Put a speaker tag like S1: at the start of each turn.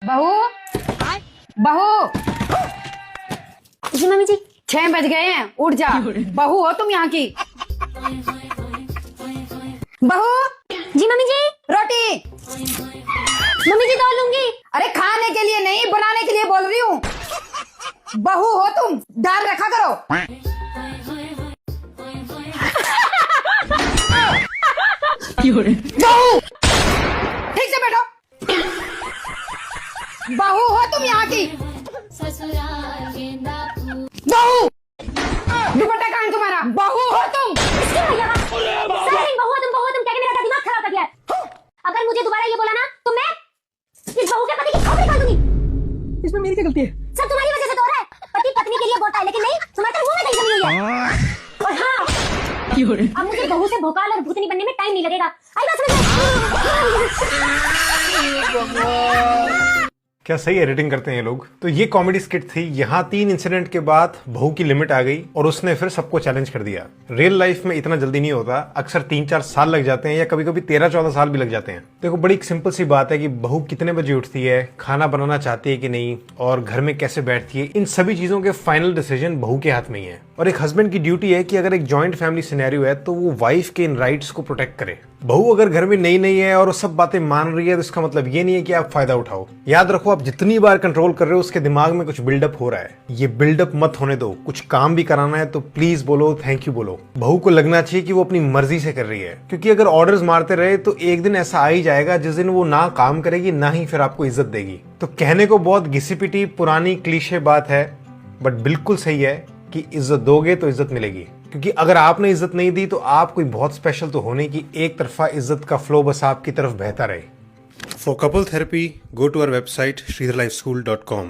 S1: बहू बहू।
S2: जी मम्मी जी।
S1: 6 बज गए हैं, उठ जा। बहू हो तुम यहाँ की? बहू।
S2: जी मम्मी जी।
S1: रोटी।
S2: मम्मी जी दो लूंगी।
S1: अरे खाने के लिए नहीं, बनाने के लिए बोल रही हूँ। बहू हो तुम, दाल रखा करो। बहू ठीक से बैठो। बहू हो तुम यहाँ की? बहू दुपट्टा कहाँ है तुम्हारा? बहू हो तुम?
S2: तुम कहके मेरा दिमाग खराब कर दिया है। अगर मुझे दोबारा ये बोला ना तो मैं इस बहू के पति की खोपड़ी निकाल दूंगी।
S3: इसमें मेरी क्या गलती है?
S2: सब तुम्हारी वजह से तो हो रहा है। पति पत्नी के लिए बोलता है लेकिन नहीं, तुम्हारे मुंह में दही जमी हुई है। और हाँ, अब मुझे बहू से भोकाल और भूतनी बनने में टाइम नहीं लगेगा। आई बात समझ?
S4: क्या सही एडिटिंग करते हैं ये लोग। तो ये कॉमेडी स्किट थी। यहाँ 3 इंसिडेंट के बाद बहू की लिमिट आ गई और उसने फिर सबको चैलेंज कर दिया। रियल लाइफ में इतना जल्दी नहीं होता, अक्सर 3-4 साल लग जाते हैं या कभी कभी 13-14 साल भी लग जाते हैं। देखो बड़ी सिंपल सी बात है कि बहू कितने बजे उठती है, खाना बनाना चाहती है कि नहीं, और घर में कैसे बैठती है, इन सभी चीजों के फाइनल डिसीजन बहू के हाथ में ही है। और एक हस्बैंड की ड्यूटी है कि अगर एक जॉइंट फैमिली सिनेरियो है तो वो वाइफ के इन राइट्स को प्रोटेक्ट करे। बहू अगर घर में नई है और वो सब बातें मान रही है तो इसका मतलब ये नहीं है कि आप फायदा उठाओ। याद रखो, आप जितनी बार कंट्रोल कर रहे हो उसके दिमाग में कुछ बिल्डअप हो रहा है। ये बिल्डअप मत होने दो। कुछ काम भी कराना है तो प्लीज बोलो, थैंक यू बोलो। बहू को लगना चाहिए कि वो अपनी मर्जी से कर रही है, क्योंकि अगर ऑर्डर्स मारते रहे तो एक दिन ऐसा आ ही जाएगा जिस दिन वो ना काम करेगी ना ही फिर आपको इज्जत देगी। तो कहने को बहुत घिसी पिटी पुरानी क्लीशे बात है, बट बिल्कुल सही है कि इज्जत दोगे तो इज्जत मिलेगी। क्योंकि अगर आपने इज्जत नहीं दी तो आप कोई बहुत स्पेशल तो होने की एक तरफा इज्जत का फ्लो बस आपकी तरफ बहता रहे। For couple therapy go to our website sridharlifeschool.com।